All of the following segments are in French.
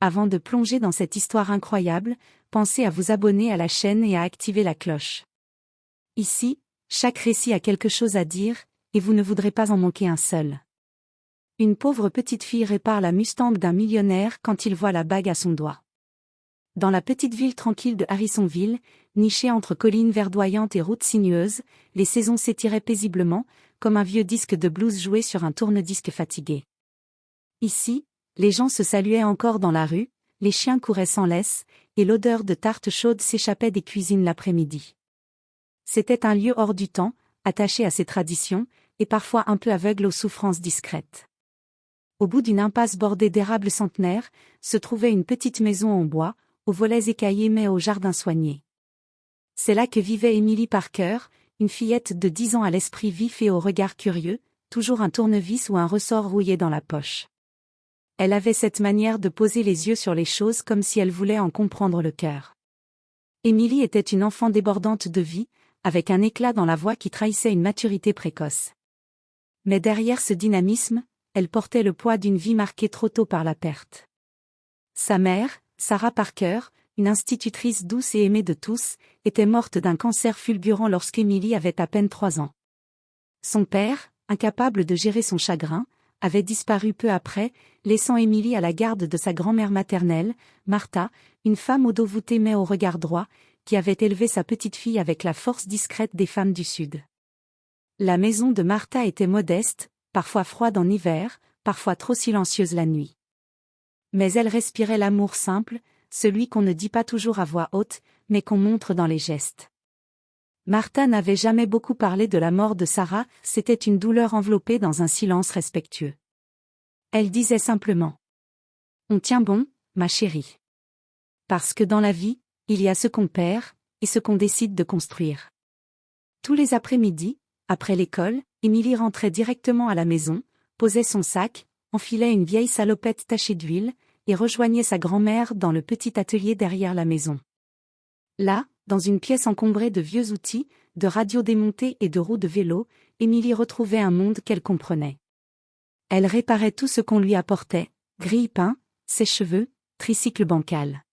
Avant de plonger dans cette histoire incroyable, pensez à vous abonner à la chaîne et à activer la cloche. Ici, chaque récit a quelque chose à dire, et vous ne voudrez pas en manquer un seul. Une pauvre petite fille répare la Mustang d'un millionnaire quand il voit la bague à son doigt. Dans la petite ville tranquille de Harrisonville, nichée entre collines verdoyantes et routes sinueuses, les saisons s'étiraient paisiblement, comme un vieux disque de blues joué sur un tourne-disque fatigué. Ici, les gens se saluaient encore dans la rue, les chiens couraient sans laisse, et l'odeur de tartes chaudes s'échappait des cuisines l'après-midi. C'était un lieu hors du temps, attaché à ses traditions, et parfois un peu aveugle aux souffrances discrètes. Au bout d'une impasse bordée d'érables centenaires, se trouvait une petite maison en bois, aux volets écaillés mais au jardin soigné. C'est là que vivait Emily Parker, une fillette de 10 ans à l'esprit vif et au regard curieux, toujours un tournevis ou un ressort rouillé dans la poche. Elle avait cette manière de poser les yeux sur les choses comme si elle voulait en comprendre le cœur. Emily était une enfant débordante de vie, avec un éclat dans la voix qui trahissait une maturité précoce. Mais derrière ce dynamisme, elle portait le poids d'une vie marquée trop tôt par la perte. Sa mère, Sarah Parker, une institutrice douce et aimée de tous, était morte d'un cancer fulgurant lorsqu'Emily avait à peine 3 ans. Son père, incapable de gérer son chagrin, avait disparu peu après, laissant Emily à la garde de sa grand-mère maternelle, Martha, une femme au dos voûté mais au regard droit, qui avait élevé sa petite fille avec la force discrète des femmes du Sud. La maison de Martha était modeste, parfois froide en hiver, parfois trop silencieuse la nuit. Mais elle respirait l'amour simple, celui qu'on ne dit pas toujours à voix haute, mais qu'on montre dans les gestes. Martha n'avait jamais beaucoup parlé de la mort de Sarah, c'était une douleur enveloppée dans un silence respectueux. Elle disait simplement: « On tient bon, ma chérie. Parce que dans la vie, il y a ce qu'on perd, et ce qu'on décide de construire. » Tous les après-midi, après l'école, Emily rentrait directement à la maison, posait son sac, enfilait une vieille salopette tachée d'huile, et rejoignait sa grand-mère dans le petit atelier derrière la maison. Là, dans une pièce encombrée de vieux outils, de radios démontées et de roues de vélo, Emily retrouvait un monde qu'elle comprenait. Elle réparait tout ce qu'on lui apportait, grille-pain, sèche-cheveux, tricycle bancal.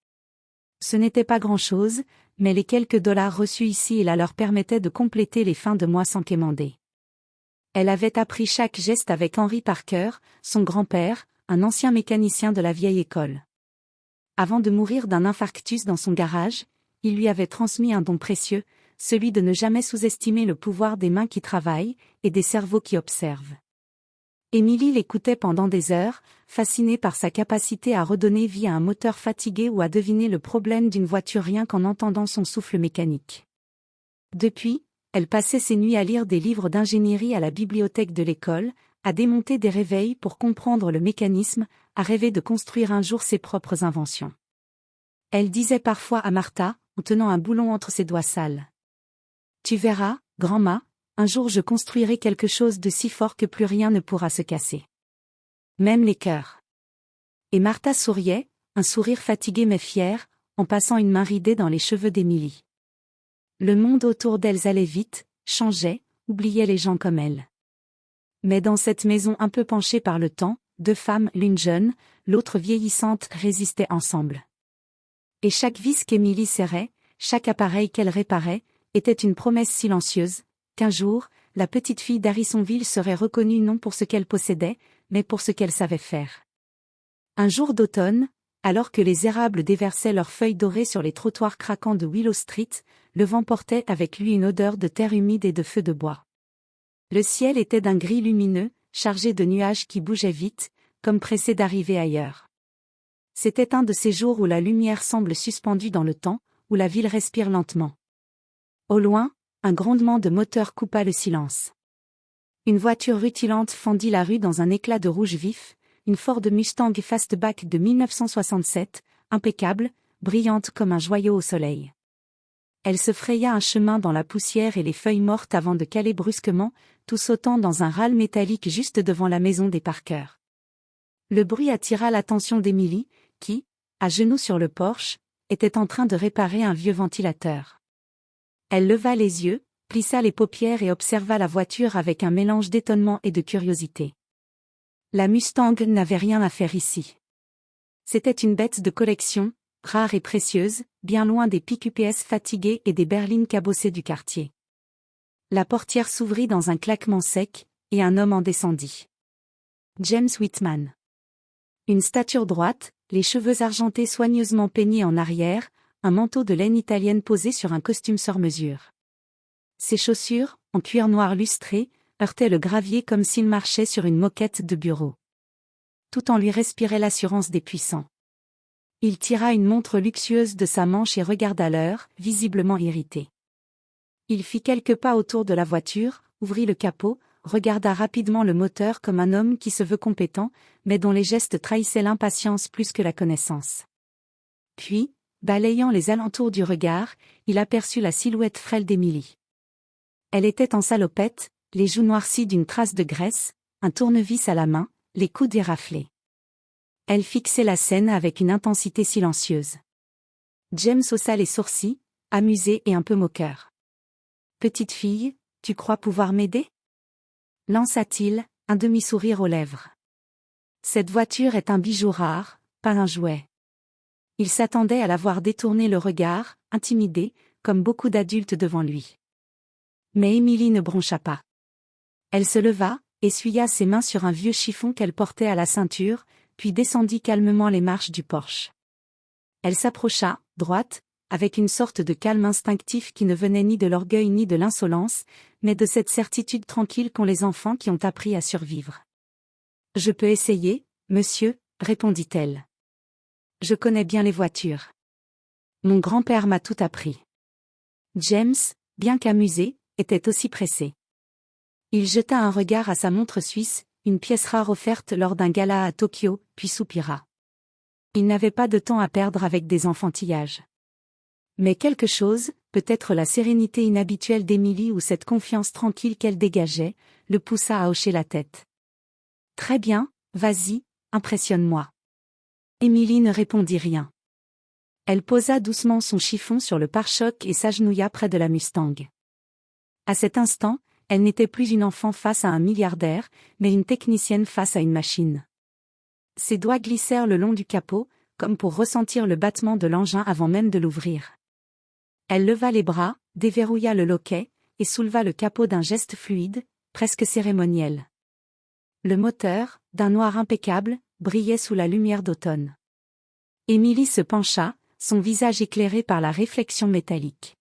Ce n'était pas grand-chose, mais les quelques dollars reçus ici et là leur permettaient de compléter les fins de mois sans quémander. Elle avait appris chaque geste avec Henry Parker, son grand-père, un ancien mécanicien de la vieille école. Avant de mourir d'un infarctus dans son garage, il lui avait transmis un don précieux, celui de ne jamais sous-estimer le pouvoir des mains qui travaillent, et des cerveaux qui observent. Emily l'écoutait pendant des heures, fascinée par sa capacité à redonner vie à un moteur fatigué ou à deviner le problème d'une voiture rien qu'en entendant son souffle mécanique. Depuis, elle passait ses nuits à lire des livres d'ingénierie à la bibliothèque de l'école, à démonter des réveils pour comprendre le mécanisme, à rêver de construire un jour ses propres inventions. Elle disait parfois à Martha, en tenant un boulon entre ses doigts sales: « Tu verras, grand-ma, un jour je construirai quelque chose de si fort que plus rien ne pourra se casser. Même les cœurs. » Et Martha souriait, un sourire fatigué mais fier, en passant une main ridée dans les cheveux d'Emily. Le monde autour d'elles allait vite, changeait, oubliait les gens comme elle. Mais dans cette maison un peu penchée par le temps, 2 femmes, l'une jeune, l'autre vieillissante, résistaient ensemble. Et chaque vis qu'Emily serrait, chaque appareil qu'elle réparait, était une promesse silencieuse, qu'un jour, la petite fille d'Harrisonville serait reconnue non pour ce qu'elle possédait, mais pour ce qu'elle savait faire. Un jour d'automne, alors que les érables déversaient leurs feuilles dorées sur les trottoirs craquants de Willow Street, le vent portait avec lui une odeur de terre humide et de feu de bois. Le ciel était d'un gris lumineux, chargé de nuages qui bougeaient vite, comme pressés d'arriver ailleurs. C'était un de ces jours où la lumière semble suspendue dans le temps, où la ville respire lentement. Au loin, un grondement de moteur coupa le silence. Une voiture rutilante fendit la rue dans un éclat de rouge vif, une Ford Mustang Fastback de 1967, impeccable, brillante comme un joyau au soleil. Elle se fraya un chemin dans la poussière et les feuilles mortes avant de caler brusquement, tout sautant dans un râle métallique juste devant la maison des Parker. Le bruit attira l'attention d'Emily, qui, à genoux sur le porche, était en train de réparer un vieux ventilateur. Elle leva les yeux, plissa les paupières et observa la voiture avec un mélange d'étonnement et de curiosité. La Mustang n'avait rien à faire ici. C'était une bête de collection, rare et précieuse, bien loin des PQPS fatigués et des berlines cabossées du quartier. La portière s'ouvrit dans un claquement sec, et un homme en descendit. James Whitman. Une stature droite, les cheveux argentés soigneusement peignés en arrière, un manteau de laine italienne posé sur un costume sur mesure. Ses chaussures, en cuir noir lustré, heurtaient le gravier comme s'il marchait sur une moquette de bureau. Tout en lui respirait l'assurance des puissants. Il tira une montre luxueuse de sa manche et regarda l'heure, visiblement irrité. Il fit quelques pas autour de la voiture, ouvrit le capot, regarda rapidement le moteur comme un homme qui se veut compétent, mais dont les gestes trahissaient l'impatience plus que la connaissance. Puis, balayant les alentours du regard, il aperçut la silhouette frêle d'Émilie. Elle était en salopette, les joues noircies d'une trace de graisse, un tournevis à la main, les coudes éraflés. Elle fixait la scène avec une intensité silencieuse. James haussa les sourcils, amusé et un peu moqueur. « Petite fille, tu crois pouvoir m'aider » lança-t-il, un demi-sourire aux lèvres. Cette voiture est un bijou rare, pas un jouet. Il s'attendait à la voir détourner le regard, intimidé, comme beaucoup d'adultes devant lui. Mais Émilie ne broncha pas. Elle se leva, essuya ses mains sur un vieux chiffon qu'elle portait à la ceinture, puis descendit calmement les marches du Porsche. Elle s'approcha, droite, avec une sorte de calme instinctif qui ne venait ni de l'orgueil ni de l'insolence, mais de cette certitude tranquille qu'ont les enfants qui ont appris à survivre. « Je peux essayer, monsieur, » répondit-elle. « Je connais bien les voitures. Mon grand-père m'a tout appris. » James, bien qu'amusé, était aussi pressé. Il jeta un regard à sa montre suisse, une pièce rare offerte lors d'un gala à Tokyo, puis soupira. Il n'avait pas de temps à perdre avec des enfantillages. Mais quelque chose, peut-être la sérénité inhabituelle d'Émilie ou cette confiance tranquille qu'elle dégageait, le poussa à hocher la tête. « Très bien, vas-y, impressionne-moi. » Émilie ne répondit rien. Elle posa doucement son chiffon sur le pare-choc et s'agenouilla près de la Mustang. À cet instant, elle n'était plus une enfant face à un milliardaire, mais une technicienne face à une machine. Ses doigts glissèrent le long du capot, comme pour ressentir le battement de l'engin avant même de l'ouvrir. Elle leva les bras, déverrouilla le loquet, et souleva le capot d'un geste fluide, presque cérémoniel. Le moteur, d'un noir impeccable, brillait sous la lumière d'automne. Émilie se pencha, son visage éclairé par la réflexion métallique.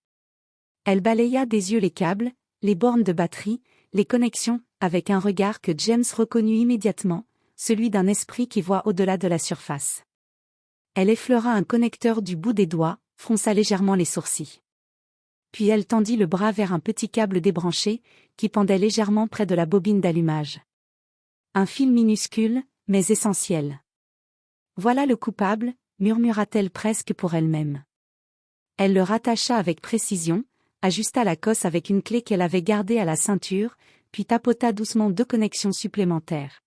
Elle balaya des yeux les câbles, les bornes de batterie, les connexions, avec un regard que James reconnut immédiatement, celui d'un esprit qui voit au-delà de la surface. Elle effleura un connecteur du bout des doigts, fronça légèrement les sourcils. Puis elle tendit le bras vers un petit câble débranché, qui pendait légèrement près de la bobine d'allumage. Un fil minuscule, mais essentiel. « Voilà le coupable », murmura-t-elle presque pour elle-même. Elle le rattacha avec précision, ajusta la cosse avec une clé qu'elle avait gardée à la ceinture, puis tapota doucement 2 connexions supplémentaires.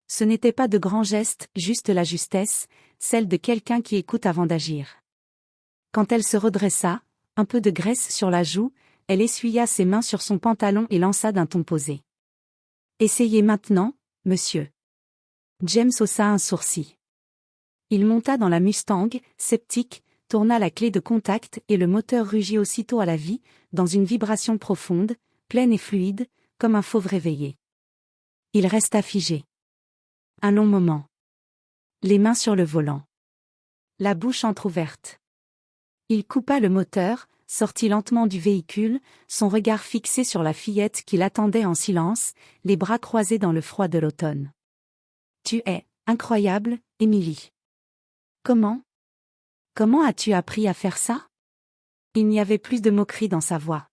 Ce n'était pas de grands gestes, juste la justesse, celle de quelqu'un qui écoute avant d'agir. Quand elle se redressa, un peu de graisse sur la joue, elle essuya ses mains sur son pantalon et lança d'un ton posé. « Essayez maintenant, monsieur. » James haussa un sourcil. Il monta dans la Mustang, sceptique, tourna la clé de contact et le moteur rugit aussitôt à la vie, dans une vibration profonde, pleine et fluide, comme un fauve réveillé. Il resta figé. Un long moment. Les mains sur le volant. La bouche entr'ouverte. Il coupa le moteur, sortit lentement du véhicule, son regard fixé sur la fillette qui l'attendait en silence, les bras croisés dans le froid de l'automne. « Tu es incroyable, Émilie. Comment as-tu appris à faire ça ?» Il n'y avait plus de moquerie dans sa voix.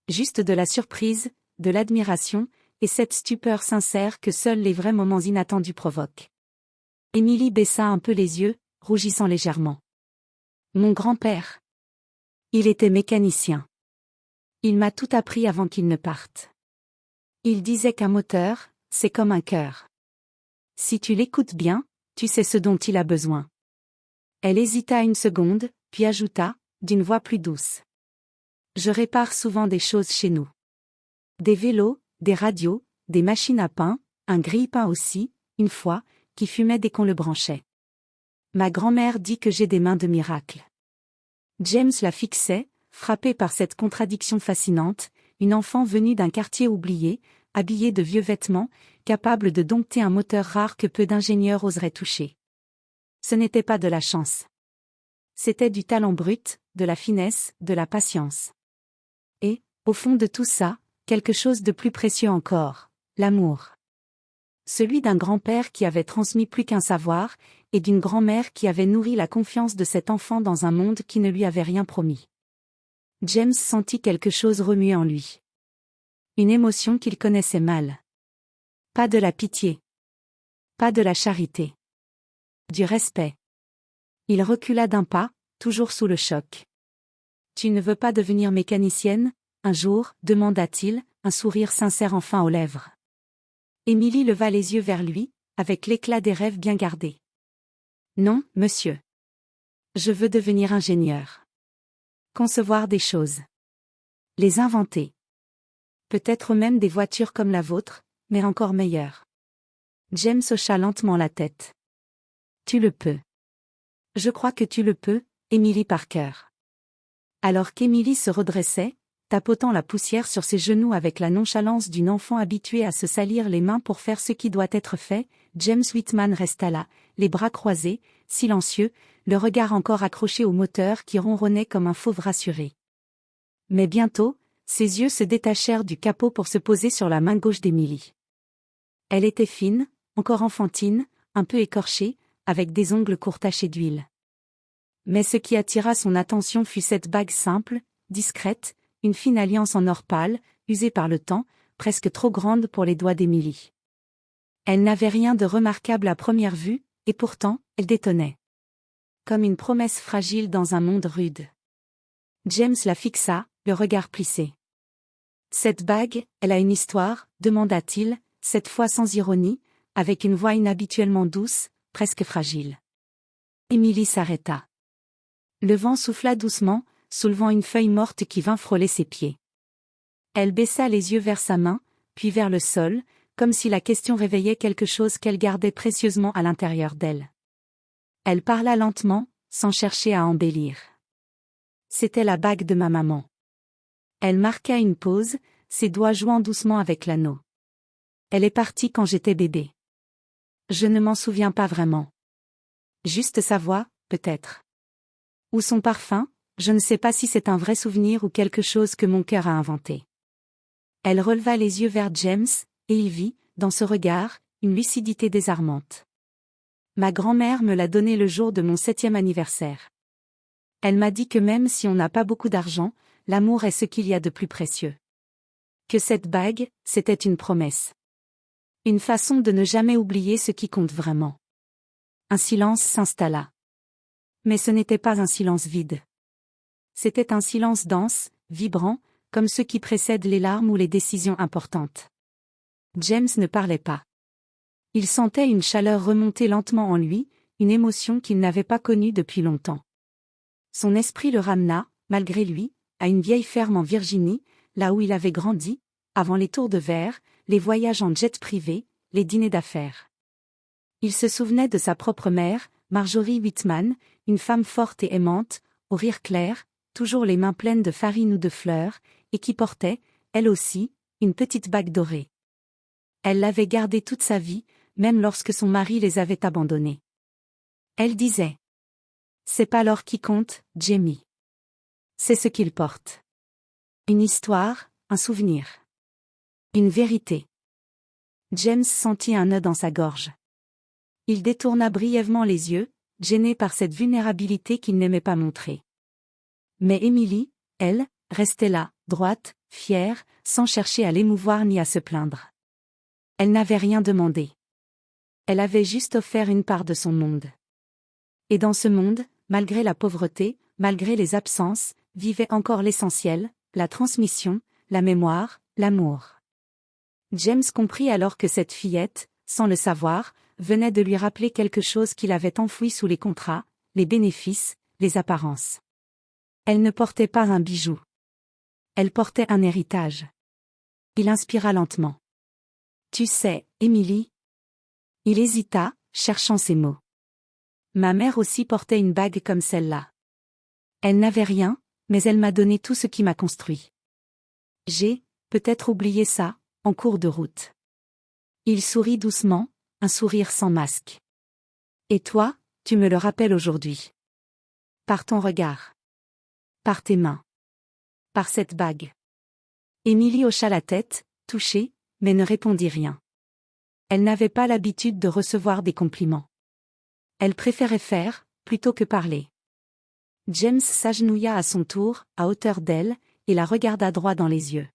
Juste de la surprise, de l'admiration, et cette stupeur sincère que seuls les vrais moments inattendus provoquent. Émilie baissa un peu les yeux, rougissant légèrement. « Mon grand-père. Il était mécanicien. Il m'a tout appris avant qu'il ne parte. Il disait qu'un moteur, c'est comme un cœur. Si tu l'écoutes bien, tu sais ce dont il a besoin. » Elle hésita une seconde, puis ajouta, d'une voix plus douce. « Je répare souvent des choses chez nous. Des vélos, des radios, des machines à pain, un grille-pain aussi, une fois, qui fumait dès qu'on le branchait. Ma grand-mère dit que j'ai des mains de miracle. James la fixait, frappé par cette contradiction fascinante, une enfant venue d'un quartier oublié, habillée de vieux vêtements, capable de dompter un moteur rare que peu d'ingénieurs oseraient toucher. Ce n'était pas de la chance. C'était du talent brut, de la finesse, de la patience. Et, au fond de tout ça, quelque chose de plus précieux encore, l'amour. Celui d'un grand-père qui avait transmis plus qu'un savoir, et d'une grand-mère qui avait nourri la confiance de cet enfant dans un monde qui ne lui avait rien promis. James sentit quelque chose remuer en lui. Une émotion qu'il connaissait mal. Pas de la pitié. Pas de la charité. Du respect. Il recula d'un pas, toujours sous le choc. « Tu ne veux pas devenir mécanicienne, un jour ?» demanda-t-il, un sourire sincère enfin aux lèvres. Émilie leva les yeux vers lui, avec l'éclat des rêves bien gardés. « Non, monsieur. Je veux devenir ingénieur. Concevoir des choses. Les inventer. Peut-être même des voitures comme la vôtre, mais encore meilleures. » James hocha lentement la tête. « Tu le peux. Je crois que tu le peux, Émilie Parker. » Alors qu'Émilie se redressait, tapotant la poussière sur ses genoux avec la nonchalance d'une enfant habituée à se salir les mains pour faire ce qui doit être fait, James Whitman resta là, les bras croisés, silencieux, le regard encore accroché au moteur qui ronronnait comme un fauve rassuré. Mais bientôt, ses yeux se détachèrent du capot pour se poser sur la main gauche d'Émilie. Elle était fine, encore enfantine, un peu écorchée, avec des ongles courts tachés d'huile. Mais ce qui attira son attention fut cette bague simple, discrète, une fine alliance en or pâle, usée par le temps, presque trop grande pour les doigts d'Émilie. Elle n'avait rien de remarquable à première vue, et pourtant, elle détonnait. Comme une promesse fragile dans un monde rude. James la fixa, le regard plissé. « Cette bague, elle a une histoire ?» demanda-t-il, cette fois sans ironie, avec une voix inhabituellement douce, presque fragile. Émilie s'arrêta. Le vent souffla doucement, soulevant une feuille morte qui vint frôler ses pieds. Elle baissa les yeux vers sa main, puis vers le sol, comme si la question réveillait quelque chose qu'elle gardait précieusement à l'intérieur d'elle. Elle parla lentement, sans chercher à embellir. C'était la bague de ma maman. Elle marqua une pause, ses doigts jouant doucement avec l'anneau. Elle est partie quand j'étais bébé. Je ne m'en souviens pas vraiment. Juste sa voix, peut-être. Ou son parfum, je ne sais pas si c'est un vrai souvenir ou quelque chose que mon cœur a inventé. Elle releva les yeux vers James, et il vit, dans ce regard, une lucidité désarmante. Ma grand-mère me l'a donné le jour de mon 7e anniversaire. Elle m'a dit que même si on n'a pas beaucoup d'argent, l'amour est ce qu'il y a de plus précieux. Que cette bague, c'était une promesse. Une façon de ne jamais oublier ce qui compte vraiment. Un silence s'installa. Mais ce n'était pas un silence vide. C'était un silence dense, vibrant, comme ceux qui précèdent les larmes ou les décisions importantes. James ne parlait pas. Il sentait une chaleur remonter lentement en lui, une émotion qu'il n'avait pas connue depuis longtemps. Son esprit le ramena, malgré lui, à une vieille ferme en Virginie, là où il avait grandi, avant les tours de verre, les voyages en jet privé, les dîners d'affaires. Il se souvenait de sa propre mère, Marjorie Whitman, une femme forte et aimante, au rire clair, toujours les mains pleines de farine ou de fleurs, et qui portait, elle aussi, une petite bague dorée. Elle l'avait gardée toute sa vie, même lorsque son mari les avait abandonnés. Elle disait : « C'est pas l'or qui compte, Jamie. C'est ce qu'il porte. Une histoire, un souvenir. Une vérité. » James sentit un nœud dans sa gorge. Il détourna brièvement les yeux, gêné par cette vulnérabilité qu'il n'aimait pas montrer. Mais Émilie, elle, restait là, droite, fière, sans chercher à l'émouvoir ni à se plaindre. Elle n'avait rien demandé. Elle avait juste offert une part de son monde. Et dans ce monde, malgré la pauvreté, malgré les absences, vivait encore l'essentiel, la transmission, la mémoire, l'amour. James comprit alors que cette fillette, sans le savoir, venait de lui rappeler quelque chose qu'il avait enfoui sous les contrats, les bénéfices, les apparences. Elle ne portait pas un bijou. Elle portait un héritage. Il inspira lentement. « Tu sais, Émilie ?» Il hésita, cherchant ses mots. Ma mère aussi portait une bague comme celle-là. Elle n'avait rien, mais elle m'a donné tout ce qui m'a construit. J'ai, peut-être oublié ça, en cours de route. Il sourit doucement, un sourire sans masque. Et toi, tu me le rappelles aujourd'hui. Par ton regard. Par tes mains. Par cette bague. Émilie hocha la tête, touchée, mais ne répondit rien. Elle n'avait pas l'habitude de recevoir des compliments. Elle préférait faire, plutôt que parler. James s'agenouilla à son tour, à hauteur d'elle, et la regarda droit dans les yeux.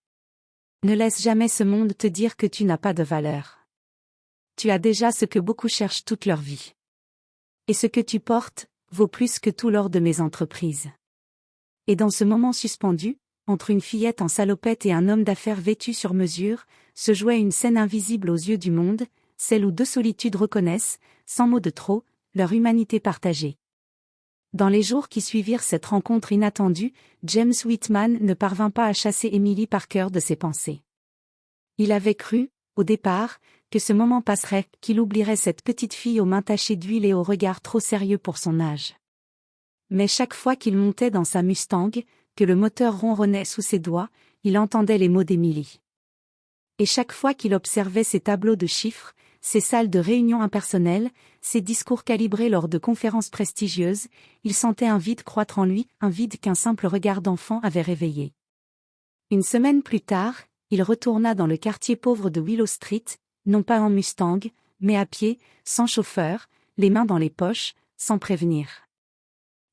Ne laisse jamais ce monde te dire que tu n'as pas de valeur. Tu as déjà ce que beaucoup cherchent toute leur vie. Et ce que tu portes, vaut plus que tout l'or de mes entreprises. Et dans ce moment suspendu, entre une fillette en salopette et un homme d'affaires vêtu sur mesure, se jouait une scène invisible aux yeux du monde, celle où deux solitudes reconnaissent, sans mots de trop, leur humanité partagée. Dans les jours qui suivirent cette rencontre inattendue, James Whitman ne parvint pas à chasser Emily Parker de ses pensées. Il avait cru, au départ, que ce moment passerait, qu'il oublierait cette petite fille aux mains tachées d'huile et au regard trop sérieux pour son âge. Mais chaque fois qu'il montait dans sa Mustang, que le moteur ronronnait sous ses doigts, il entendait les mots d'Emily. Et chaque fois qu'il observait ses tableaux de chiffres, ses salles de réunion impersonnelles, ses discours calibrés lors de conférences prestigieuses, il sentait un vide croître en lui, un vide qu'un simple regard d'enfant avait réveillé. Une semaine plus tard, il retourna dans le quartier pauvre de Willow Street, non pas en Mustang, mais à pied, sans chauffeur, les mains dans les poches, sans prévenir.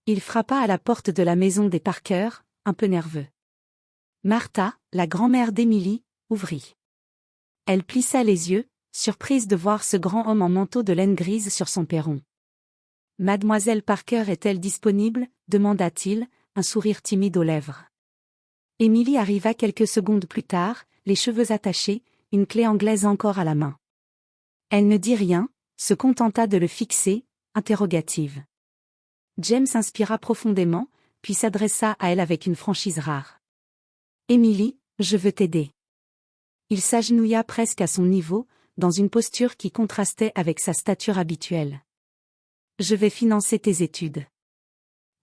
Il frappa à la porte de la maison des Parker, un peu nerveux. Martha, la grand-mère d'Emily, ouvrit. Elle plissa les yeux, surprise de voir ce grand homme en manteau de laine grise sur son perron. « Mademoiselle Parker est-elle disponible » demanda-t-il, un sourire timide aux lèvres. Emily arriva quelques secondes plus tard, les cheveux attachés, une clé anglaise encore à la main. Elle ne dit rien, se contenta de le fixer, interrogative. James inspira profondément, puis s'adressa à elle avec une franchise rare. « Emily, je veux t'aider. » Il s'agenouilla presque à son niveau, dans une posture qui contrastait avec sa stature habituelle. « Je vais financer tes études.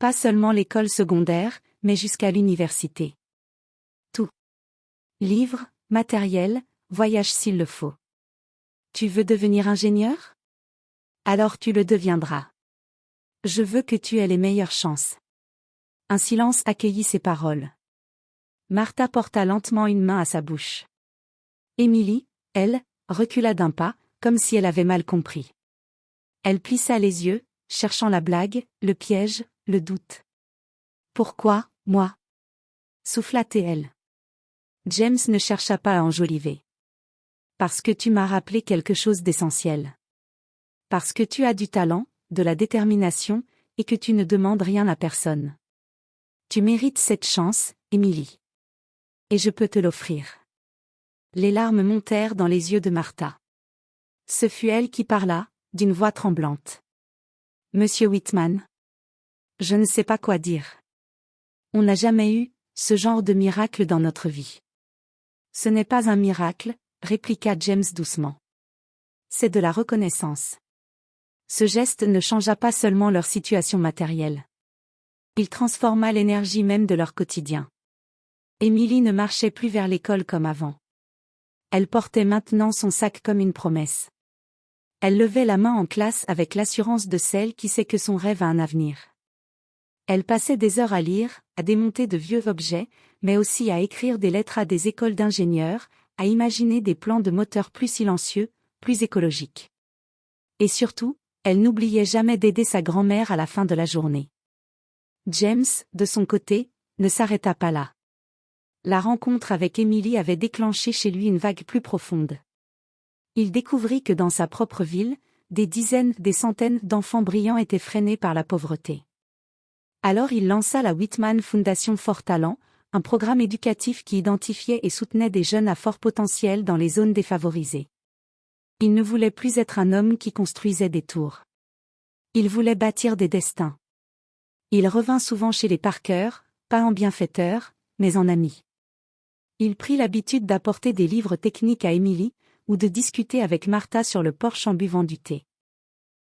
Pas seulement l'école secondaire, mais jusqu'à l'université. Tout. Livres, matériel, voyage s'il le faut. Tu veux devenir ingénieur ? Alors tu le deviendras. Je veux que tu aies les meilleures chances. » Un silence accueillit ces paroles. Martha porta lentement une main à sa bouche. Emily, elle, recula d'un pas, comme si elle avait mal compris. Elle plissa les yeux, cherchant la blague, le piège, le doute. « Pourquoi, moi » souffla-t-elle. James ne chercha pas à enjoliver. « Parce que tu m'as rappelé quelque chose d'essentiel. Parce que tu as du talent, de la détermination, et que tu ne demandes rien à personne. Tu mérites cette chance, Emily. Et je peux te l'offrir. » Les larmes montèrent dans les yeux de Martha. Ce fut elle qui parla, d'une voix tremblante. « Monsieur Whitman. Je ne sais pas quoi dire. On n'a jamais eu ce genre de miracle dans notre vie. » « Ce n'est pas un miracle, » répliqua James doucement. « C'est de la reconnaissance. » Ce geste ne changea pas seulement leur situation matérielle. Il transforma l'énergie même de leur quotidien. Emily ne marchait plus vers l'école comme avant. Elle portait maintenant son sac comme une promesse. Elle levait la main en classe avec l'assurance de celle qui sait que son rêve a un avenir. Elle passait des heures à lire, à démonter de vieux objets, mais aussi à écrire des lettres à des écoles d'ingénieurs, à imaginer des plans de moteurs plus silencieux, plus écologiques. Et surtout, elle n'oubliait jamais d'aider sa grand-mère à la fin de la journée. James, de son côté, ne s'arrêta pas là. La rencontre avec Emily avait déclenché chez lui une vague plus profonde. Il découvrit que dans sa propre ville, des dizaines, des centaines d'enfants brillants étaient freinés par la pauvreté. Alors il lança la Whitman Foundation Fort Talent, un programme éducatif qui identifiait et soutenait des jeunes à fort potentiel dans les zones défavorisées. Il ne voulait plus être un homme qui construisait des tours. Il voulait bâtir des destins. Il revint souvent chez les Parker, pas en bienfaiteur, mais en ami. Il prit l'habitude d'apporter des livres techniques à Emily, ou de discuter avec Martha sur le porche en buvant du thé.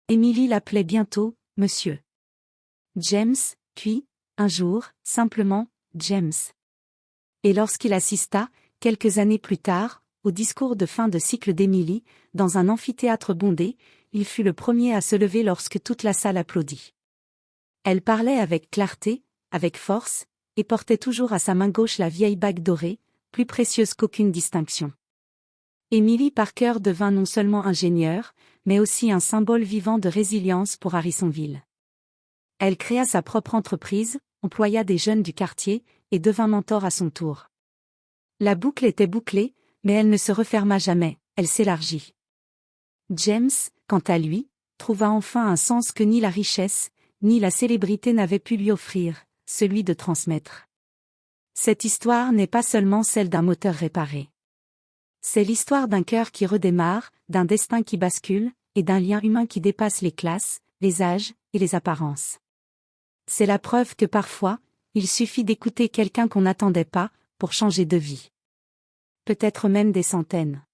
Emily l'appelait bientôt monsieur James, puis, un jour, simplement, James. Et lorsqu'il assista, quelques années plus tard, au discours de fin de cycle d'Emily, dans un amphithéâtre bondé, il fut le premier à se lever lorsque toute la salle applaudit. Elle parlait avec clarté, avec force, et portait toujours à sa main gauche la vieille bague dorée, plus précieuse qu'aucune distinction. Emily Parker devint non seulement ingénieure, mais aussi un symbole vivant de résilience pour Harrisonville. Elle créa sa propre entreprise, employa des jeunes du quartier, et devint mentor à son tour. La boucle était bouclée, mais elle ne se referma jamais, elle s'élargit. James, quant à lui, trouva enfin un sens que ni la richesse, ni la célébrité n'avaient pu lui offrir, celui de transmettre. Cette histoire n'est pas seulement celle d'un moteur réparé. C'est l'histoire d'un cœur qui redémarre, d'un destin qui bascule, et d'un lien humain qui dépasse les classes, les âges, et les apparences. C'est la preuve que parfois, il suffit d'écouter quelqu'un qu'on n'attendait pas, pour changer de vie. Peut-être même des centaines.